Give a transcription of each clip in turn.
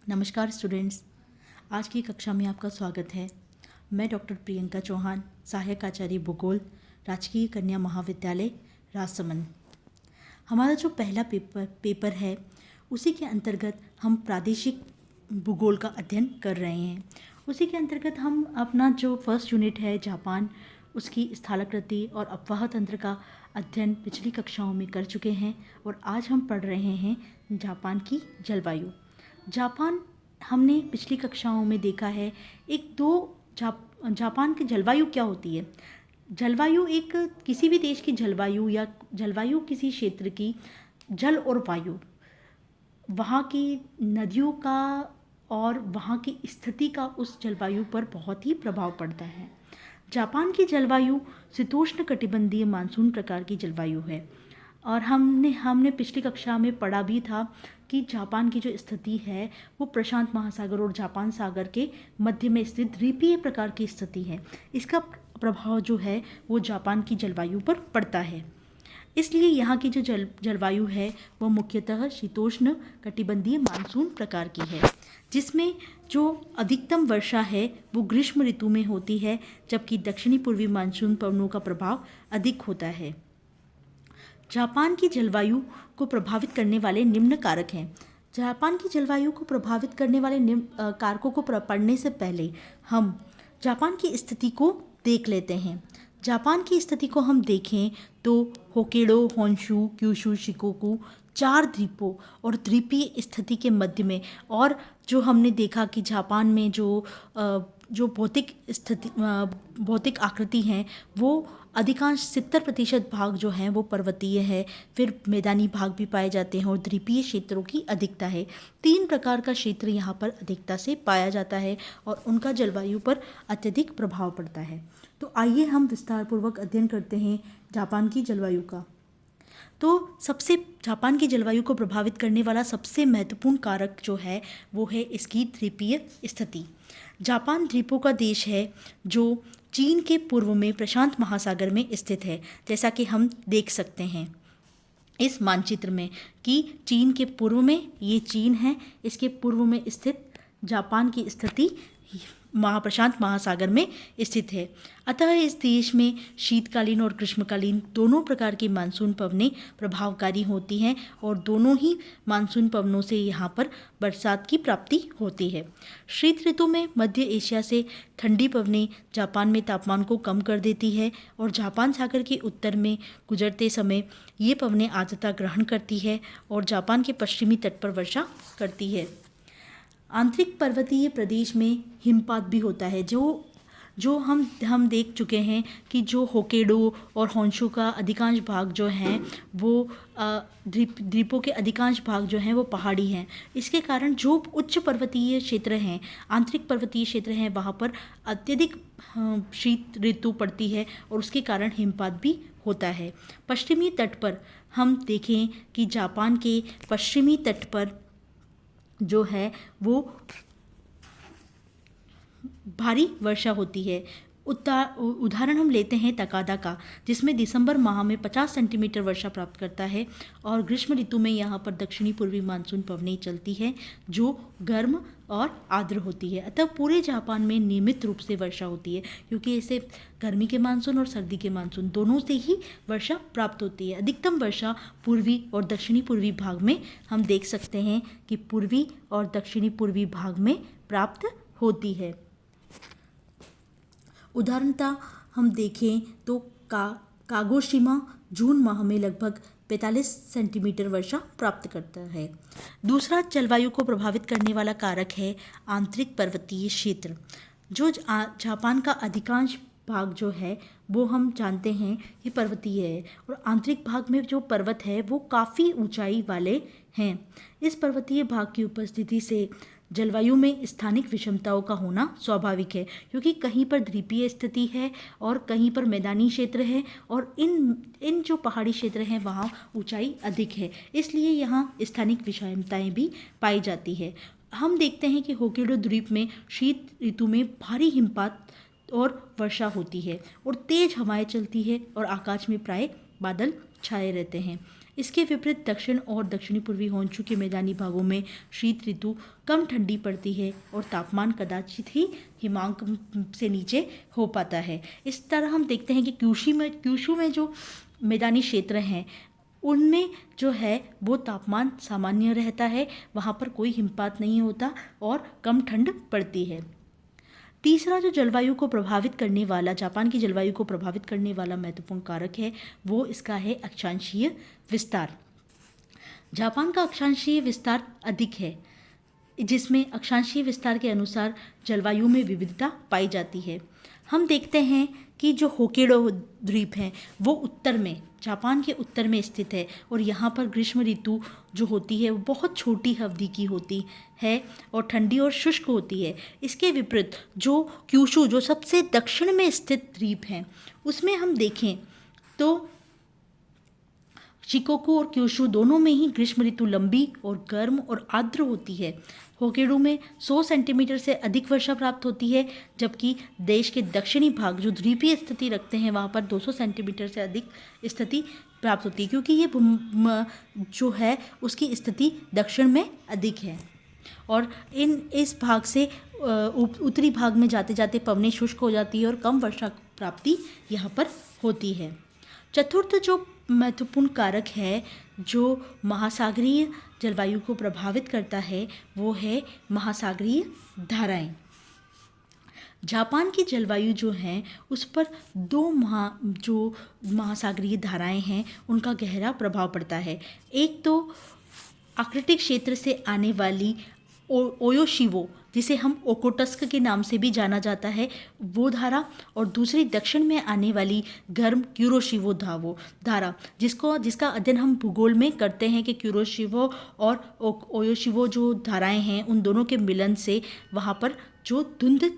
नमस्कार स्टूडेंट्स, आज की कक्षा में आपका स्वागत है। मैं डॉक्टर प्रियंका चौहान, सहायक आचार्य भूगोल, राजकीय कन्या महाविद्यालय राजसमंद। हमारा जो पहला पेपर है उसी के अंतर्गत हम प्रादेशिक भूगोल का अध्ययन कर रहे हैं। उसी के अंतर्गत हम अपना जो फर्स्ट यूनिट है जापान, उसकी स्थलाकृति और अपवाह तंत्र का अध्ययन पिछली कक्षाओं में कर चुके हैं और आज हम पढ़ रहे हैं जापान की जलवायु। जापान हमने पिछली कक्षाओं में देखा है। जापान की जलवायु क्या होती है। जलवायु एक किसी भी देश की जलवायु या जलवायु किसी क्षेत्र की जल और वायु, वहाँ की नदियों का और वहाँ की स्थिति का उस जलवायु पर बहुत ही प्रभाव पड़ता है। जापान की जलवायु शीतोष्ण कटिबंधीय मानसून प्रकार की जलवायु है और हमने पिछली कक्षा में पढ़ा भी था कि जापान की जो स्थिति है वो प्रशांत महासागर और जापान सागर के मध्य में स्थित द्वीपीय प्रकार की स्थिति है। इसका प्रभाव जो है वो जापान की जलवायु पर पड़ता है। इसलिए यहाँ की जो जलवायु है वो मुख्यतः शीतोष्ण कटिबंधीय मानसून प्रकार की है, जिसमें जो अधिकतम वर्षा है वो ग्रीष्म ऋतु में होती है, जबकि दक्षिणी पूर्वी मानसून पवनों का प्रभाव अधिक होता है। जापान की जलवायु को प्रभावित करने वाले निम्न कारक हैं। जापान की जलवायु को प्रभावित करने वाले निम्न कारकों को पढ़ने से पहले हम जापान की स्थिति को देख लेते हैं। जापान की स्थिति को हम देखें तो होक्काइडो, होन्शु, क्यूशु, शिकोकू 4 द्वीपों और द्वीपीय स्थिति के मध्य में, और जो हमने देखा कि जापान में जो भौतिक आकृति हैं वो अधिकांश 70% भाग जो हैं वो पर्वतीय है, फिर मैदानी भाग भी पाए जाते हैं और द्वीपीय क्षेत्रों की अधिकता है। 3 प्रकार का क्षेत्र यहाँ पर अधिकता से पाया जाता है और उनका जलवायु पर अत्यधिक प्रभाव पड़ता है। तो आइए हम विस्तारपूर्वक अध्ययन करते हैं जापान की जलवायु का। तो जापान की जलवायु को प्रभावित करने वाला सबसे महत्वपूर्ण कारक जो है वो है इसकी द्वीपीय स्थिति। जापान द्वीपों का देश है जो चीन के पूर्व में प्रशांत महासागर में स्थित है, जैसा कि हम देख सकते हैं इस मानचित्र में कि चीन के पूर्व में ये चीन है, इसके पूर्व में स्थित जापान की स्थिति प्रशांत महासागर में स्थित है। अतः इस देश में शीतकालीन और ग्रीष्मकालीन दोनों प्रकार की मानसून पवनें प्रभावकारी होती हैं और दोनों ही मानसून पवनों से यहाँ पर बरसात की प्राप्ति होती है। शीत ऋतु में मध्य एशिया से ठंडी पवनें जापान में तापमान को कम कर देती है और जापान सागर के उत्तर में गुजरते समय ये पवनें आर्द्रता ग्रहण करती है और जापान के पश्चिमी तट पर वर्षा करती है। आंतरिक पर्वतीय प्रदेश में हिमपात भी होता है, जो हम देख चुके हैं कि जो होक्काइडो और होन्शु का अधिकांश भाग जो हैं वो द्वीपों के अधिकांश भाग जो हैं वो पहाड़ी हैं। इसके कारण जो उच्च पर्वतीय क्षेत्र हैं, आंतरिक पर्वतीय क्षेत्र हैं, वहाँ पर अत्यधिक शीत ऋतु पड़ती है और उसके कारण हिमपात भी होता है। पश्चिमी तट पर हम देखें कि जापान के पश्चिमी तट पर जो है वो भारी वर्षा होती है। उदाहरण हम लेते हैं तकादा का, जिसमें दिसंबर माह में 50 सेंटीमीटर वर्षा प्राप्त करता है और ग्रीष्म ऋतु में यहाँ पर दक्षिणी पूर्वी मानसून पवनें चलती है जो गर्म और आर्द्र होती है। अतः पूरे जापान में नियमित रूप से वर्षा होती है, क्योंकि इसे गर्मी के मानसून और सर्दी के मानसून दोनों से ही वर्षा प्राप्त होती है। अधिकतम वर्षा पूर्वी और दक्षिणी पूर्वी भाग में हम देख सकते हैं कि पूर्वी और दक्षिणी पूर्वी भाग में प्राप्त होती है। उदाहरणतः हम देखें तो कागोशिमा जून माह में लगभग 45 सेंटीमीटर वर्षा प्राप्त करता है। दूसरा जलवायु को प्रभावित करने वाला कारक है आंतरिक पर्वतीय क्षेत्र। जो जापान का अधिकांश भाग जो है वो हम जानते हैं कि पर्वतीय है और आंतरिक भाग में जो पर्वत है वो काफ़ी ऊंचाई वाले हैं। इस पर्वतीय भाग की उपस्थिति से जलवायु में स्थानिक विषमताओं का होना स्वाभाविक है, क्योंकि कहीं पर द्वीपीय स्थिति है और कहीं पर मैदानी क्षेत्र है और इन जो पहाड़ी क्षेत्र हैं वहाँ ऊंचाई अधिक है, इसलिए यहाँ स्थानिक विषमताएं भी पाई जाती है। हम देखते हैं कि होक्काइडो द्वीप में शीत ऋतु में भारी हिमपात और वर्षा होती है और तेज हवाएं चलती है और आकाश में प्राय बादल छाए रहते हैं। इसके विपरीत दक्षिण और दक्षिणी पूर्वी होंशु के मैदानी भागों में शीत ऋतु कम ठंडी पड़ती है और तापमान कदाचित ही हिमांक से नीचे हो पाता है। इस तरह हम देखते हैं कि क्यूशू में जो मैदानी क्षेत्र हैं उनमें जो है वो तापमान सामान्य रहता है, वहाँ पर कोई हिमपात नहीं होता और कम ठंड पड़ती है। तीसरा जो जलवायु को प्रभावित करने वाला, जापान की जलवायु को प्रभावित करने वाला महत्वपूर्ण कारक है वो इसका है अक्षांशीय विस्तार। जापान का अक्षांशीय विस्तार अधिक है, जिसमें अक्षांशीय विस्तार के अनुसार जलवायु में विविधता पाई जाती है। हम देखते हैं कि जो होक्काइडो द्वीप है वो उत्तर में, जापान के उत्तर में स्थित है और यहाँ पर ग्रीष्म ऋतु जो होती है वो बहुत छोटी अवधि की होती है और ठंडी और शुष्क होती है। इसके विपरीत जो क्यूशू, जो सबसे दक्षिण में स्थित द्वीप है, उसमें हम देखें तो शिकोकू और क्यूशू दोनों में ही ग्रीष्म ऋतु लंबी और गर्म और आर्द्र होती है। होक्काइडो में 100 सेंटीमीटर से अधिक वर्षा प्राप्त होती है, जबकि देश के दक्षिणी भाग जो द्वीपीय स्थिति रखते हैं वहाँ पर 200 सेंटीमीटर से अधिक स्थिति प्राप्त होती है, क्योंकि ये जो है उसकी स्थिति दक्षिण में अधिक है। और इस भाग से उत्तरी भाग में जाते जाते पवनें शुष्क हो जाती है और कम वर्षा प्राप्ति यहाँ पर होती है। चतुर्थ जो महत्वपूर्ण कारक है जो महासागरीय जलवायु को प्रभावित करता है वो है महासागरीय धाराएं। जापान की जलवायु जो है उस पर जो महासागरीय धाराएं हैं उनका गहरा प्रभाव पड़ता है। एक तो आर्कटिक क्षेत्र से आने वाली ओयोशिवो, जिसे हम ओकोटस्क के नाम से भी जाना जाता है, वो धारा, और दूसरी दक्षिण में आने वाली गर्म क्यूरोशिवो धारा, जिसका अध्ययन हम भूगोल में करते हैं कि क्यूरोशिवो और ओयोशिवो जो धाराएं हैं उन दोनों के मिलन से वहाँ पर जो धुंध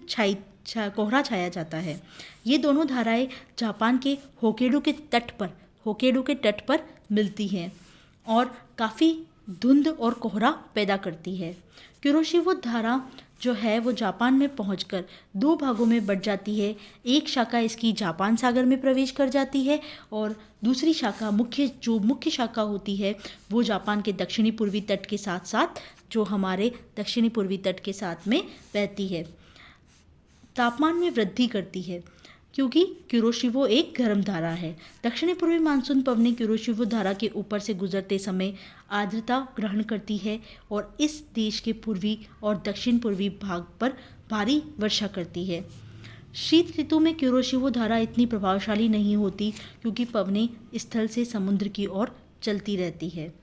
कोहरा छाया जाता है। ये दोनों धाराएं जापान के होक्काइडो के तट पर मिलती हैं और काफ़ी धुंध और कोहरा पैदा करती है। क्यूरोशिवो धारा जो है वो जापान में पहुंचकर 2 भागों में बढ़ जाती है। एक शाखा इसकी जापान सागर में प्रवेश कर जाती है और दूसरी शाखा मुख्य शाखा होती है वो जापान के दक्षिणी पूर्वी तट के साथ साथ जो हमारे दक्षिणी पूर्वी तट के साथ में बहती है। तापमान में वृद्धि करती है क्योंकि क्यूरोशिवो एक गर्म धारा है। दक्षिणी पूर्वी मानसून पवनें क्यूरोशिवो धारा के ऊपर से गुजरते समय आर्द्रता ग्रहण करती है और इस देश के पूर्वी और दक्षिण पूर्वी भाग पर भारी वर्षा करती है। शीत ऋतु में क्यूरोशिवो धारा इतनी प्रभावशाली नहीं होती क्योंकि पवनें स्थल से समुद्र की ओर चलती रहती है।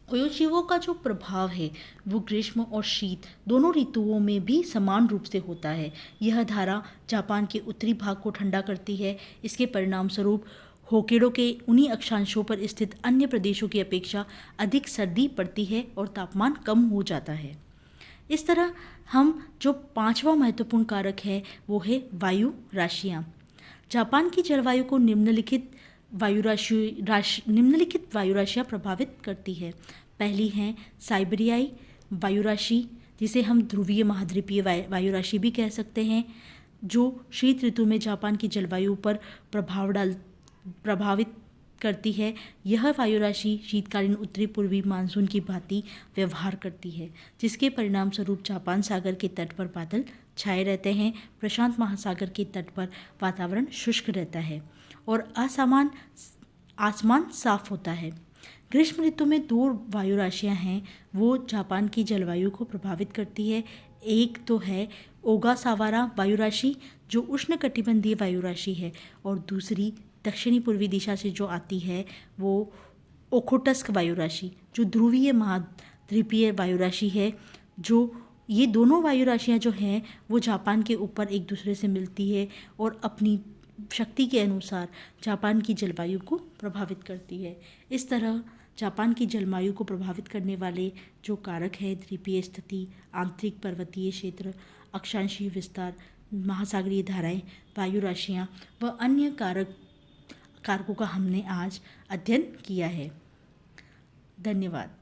ओयोशिवो का जो प्रभाव है वो ग्रीष्म और शीत दोनों ऋतुओं में भी समान रूप से होता है। यह धारा जापान के उत्तरी भाग को ठंडा करती है। इसके परिणाम स्वरूप होक्काइडो के उन्हीं अक्षांशों पर स्थित अन्य प्रदेशों की अपेक्षा अधिक सर्दी पड़ती है और तापमान कम हो जाता है। इस तरह हम जो 5वां महत्वपूर्ण कारक है वो है वायु राशियाँ। जापान की जलवायु को निम्नलिखित वायु राशियाँ प्रभावित करती है। पहली हैं साइबेरियाई वायु राशि, जिसे हम ध्रुवीय महाद्वीपीय वायु राशि भी कह सकते हैं, जो शीत ऋतु में जापान की जलवायु पर प्रभावित करती है। यह वायु राशि शीतकालीन उत्तरी पूर्वी मानसून की भांति व्यवहार करती है, जिसके परिणाम स्वरूप जापान सागर के तट पर बादल छाए रहते हैं। प्रशांत महासागर के तट पर वातावरण शुष्क रहता है और आसमान साफ होता है। ग्रीष्म ऋतु में 2 वायु राशियाँ हैं वो जापान की जलवायु को प्रभावित करती है। एक तो है ओगासावारा वायु राशि जो उष्णकटिबंधीय वायु राशि है और दूसरी दक्षिणी पूर्वी दिशा से जो आती है वो ओखोटस्क वायु राशि जो ध्रुवीय महाद्वीपीय वायु राशि है। जो ये दोनों वायु राशियाँ जो हैं वो जापान के ऊपर एक दूसरे से मिलती है और अपनी शक्ति के अनुसार जापान की जलवायु को प्रभावित करती है। इस तरह जापान की जलवायु को प्रभावित करने वाले जो कारक है द्वीपीय स्थिति, आंतरिक पर्वतीय क्षेत्र, अक्षांशीय विस्तार, महासागरीय धाराएं, वायु राशियाँ व अन्य कारकों का हमने आज अध्ययन किया है। धन्यवाद।